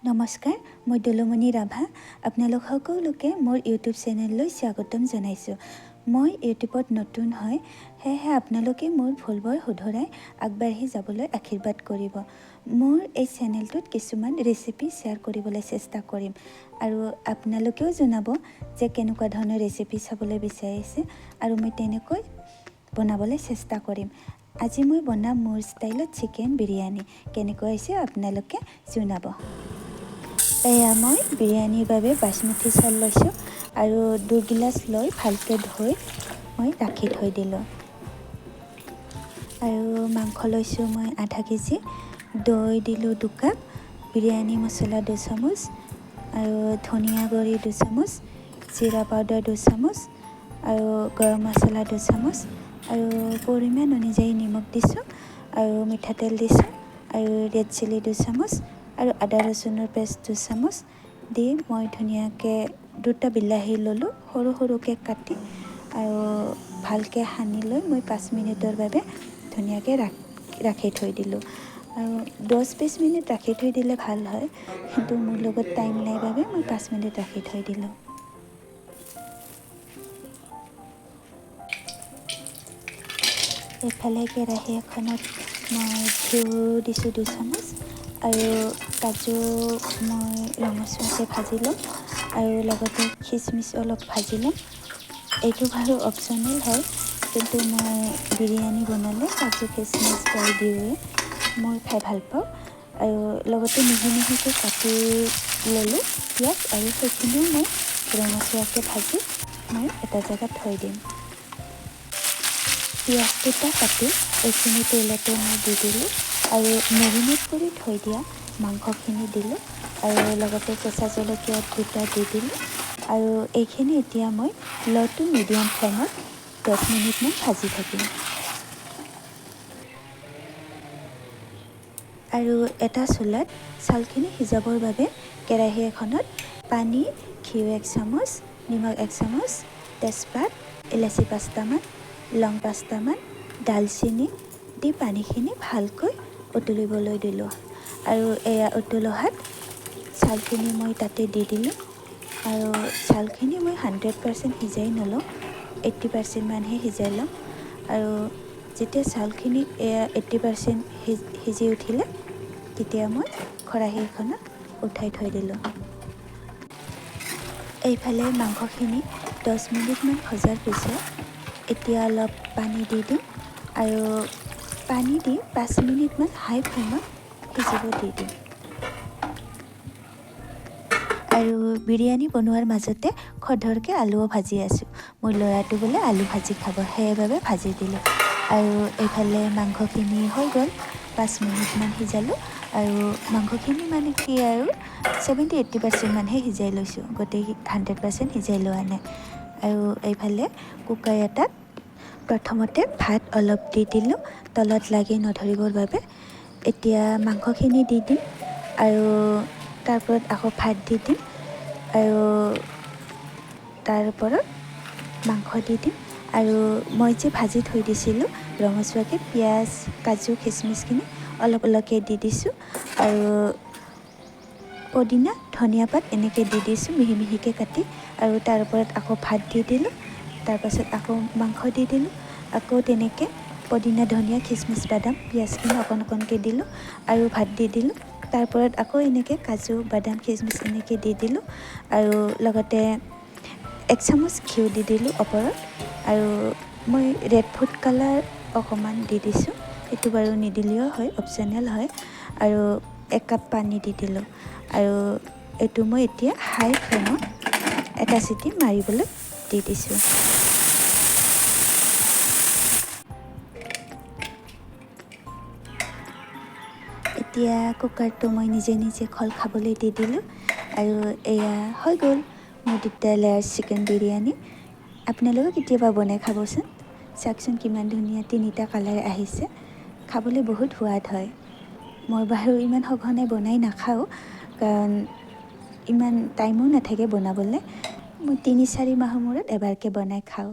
নমস্কাৰ, মই দুলুমণি ৰাভা। আপোনালোক সকলোকে মোৰ ইউটিউব চেনেললৈ স্বাগতম জনাইছোঁ। মই ইউটিউবত নতুন হয়, সেয়েহে আপোনালোকে মোৰ ভুলবোৰ শুধৰাই আগবাঢ়ি যাবলৈ আশীৰ্বাদ কৰিব। মোৰ এই চেনেলটোত কিছুমান ৰেচিপি শ্বেয়াৰ কৰিবলৈ চেষ্টা কৰিম আৰু আপোনালোকেও জনাব যে কেনেকুৱা ধৰণৰ ৰেচিপি চাবলৈ বিচাৰিছে আৰু মই তেনেকৈ বনাবলৈ চেষ্টা কৰিম। আজি মই বনাম মোৰ ষ্টাইলত চিকেন বিৰিয়ানী। কেনেকৈ হৈছে আপোনালোকে জনাব। এয়া মই বিৰিয়ানীৰ বাবে বাসমতি চাউল লৈছোঁ আৰু 2 গিলাচ লৈ ভালকৈ ধুই মই ৰাখি থৈ দিলোঁ। আৰু মাংস লৈছোঁ মই আধা কেজি, দৈ দিলোঁ 2 কাপ, বিৰিয়ানী মছলা 2 চামুচ আৰু ধনিয়া গুড়ি 2 চামুচ, জিৰা পাউডাৰ 2 চামুচ আৰু গৰম মছলা 2 চামুচ আৰু পৰিমাণ অনুযায়ী নিমখ দিছোঁ আৰু মিঠাতেল দিছোঁ আৰু ৰেড চিলি 2 চামুচ আৰু আদা ৰচুনৰ পেষ্ট 2 চামুচ দি মই ধুনীয়াকৈ 2টা বিলাহী ল'লোঁ সৰু সৰুকৈ কাটি আৰু ভালকৈ সানি লৈ মই 5 মিনিটৰ বাবে ধুনীয়াকৈ ৰাখি থৈ দিলোঁ। আৰু 10-20 মিনিট ৰাখি থৈ দিলে ভাল হয়, কিন্তু মোৰ লগত টাইম নাই বাবে মই 5 মিনিট ৰাখি থৈ দিলোঁ। এইফালে কেৰাহী এখনত মই ঘিউ দিছোঁ 2 চামুচ আৰু কাজু মই ৰঙচুৱাকৈ ভাজি ল'ম আৰু লগতে খিচমিচ অলপ ভাজি ল'ম। এইটো বাৰু অপশ্যনেল হয়, কিন্তু মই বিৰিয়ানী বনালে কাজু খিচমিচ প্ৰায় দিওঁৱে, মই খাই ভাল পাওঁ। আৰু লগতে মিহি মিহিকৈ কাটি ল'লোঁ পিঁয়াজ আৰু সেইখিনিও মই ৰঙচুৱাকৈ ভাজি মই এটা জেগাত থৈ দিম। পিঁয়াজ দুটা কাটি এইখিনি তেলতে মই দি দিলোঁ আৰু মেৰিনেট কৰি থৈ দিয়া মাংসখিনি দিলোঁ আৰু লগতে কেঁচা জলকীয়া দুটা দি দিলোঁ আৰু এইখিনি এতিয়া মই ল' টু মিডিয়াম ফ্লেমত 10 মিনিটমান ভাজি থাকিম। আৰু এটা চুলাত চাউলখিনি সিজাবৰ বাবে কেৰাহী এখনত পানী, ঘিউ 1 চামুচ, নিমখ 1 চামুচ, তেজপাত, ইলাচি 5টামান, লং 5টামান, ডালচেনি দি পানীখিনি ভালকৈ উতলিবলৈ দিলোঁ আৰু এয়া উতলোহাত চাউলখিনি মই তাতে দি দিলোঁ আৰু চাউলখিনি মই 100% সিজাই নলওঁ, 80% মানহে সিজাই ল'ম আৰু যেতিয়া চাউলখিনি 80% সিজি উঠিলে তেতিয়া মই খৰাহীখনত উঠাই থৈ দিলোঁ। এইফালে মাংসখিনি 10 মিনিটমান ভজাৰ পিছত এতিয়া অলপ পানী দি দিম আৰু পানী দি 5 মিনিটমান হাই ফ্লেমত সিজিব দি দিম। আৰু বিৰিয়ানী বনোৱাৰ মাজতে খৰধৰকৈ আলুও ভাজি আছোঁ। মোৰ ল'ৰাটো বোলে আলু ভাজি খাব, সেইবাবে ভাজি দিলোঁ। আৰু এইফালে মাংসখিনি হৈ গ'ল, 5 মিনিটমান সিজালোঁ আৰু মাংসখিনি মানে কি আৰু 70-80% মানহে সিজাই লৈছোঁ, গোটেই 100% সিজাই লোৱা নাই। আৰু এইফালে কুকাৰ এটাত প্ৰথমতে ভাত অলপ দি দিলোঁ তলত লাগি নধৰিবৰ বাবে। এতিয়া মাংসখিনি দি দিম আৰু তাৰ ওপৰত আকৌ ভাত দি দিম আৰু তাৰ ওপৰত মাংস দি দিম আৰু মই যে ভাজি থৈ দিছিলোঁ ৰঙচুৱাকৈ পিঁয়াজ, কাজু, খিচমিচখিনি অলপ অলপকৈ দি দিছোঁ আৰু পদিনা, ধনিয়া পাত এনেকৈ দি দিছোঁ মিহি মিহিকৈ কাটি আৰু তাৰ ওপৰত আকৌ ভাত দি দিলোঁ, তাৰপাছত আকৌ মাংস দি দিলোঁ, আকৌ তেনেকৈ পদিনা, ধনিয়া, খিচমিচ, বাদাম, পিঁয়াজখিনি অকণ অকণকৈ দিলোঁ আৰু ভাত দি দিলোঁ। তাৰ ওপৰত আকৌ এনেকৈ কাজু, বাদাম, খিচমিচ এনেকৈ দি দিলোঁ আৰু লগতে 1 চামুচ ঘিউ দি দিলোঁ ওপৰত আৰু মই ৰেড ফুড কালাৰ অকণমান দি দিছোঁ, সেইটো বাৰু নিদিলেও হয়, অপশ্যনেল হয়। আৰু 1 কাপ পানী দি দিলোঁ আৰু এইটো মই এতিয়া হাই ফ্লেমত এটা চিটি মাৰিবলৈ দি দিছোঁ। এতিয়া কুকাৰটো মই নিজে নিজে খোল খাবলৈ দি দিলোঁ আৰু এয়া হৈ গ'ল মোৰ 2টা লেয়াৰ চিকেন বিৰিয়ানী। আপোনালোকে কেতিয়াবা বনাই খাবচোন, চাওকচোন কিমান ধুনীয়া 3টা কালাৰ আহিছে, খাবলৈ বহুত সোৱাদ হয়। মই বাৰু ইমান সঘনাই বনাই নাখাওঁ, কাৰণ ইমান টাইমো নাথাকে বনাবলৈ। মই 3-4 মাহৰ মূৰত এবাৰকৈ বনাই খাওঁ।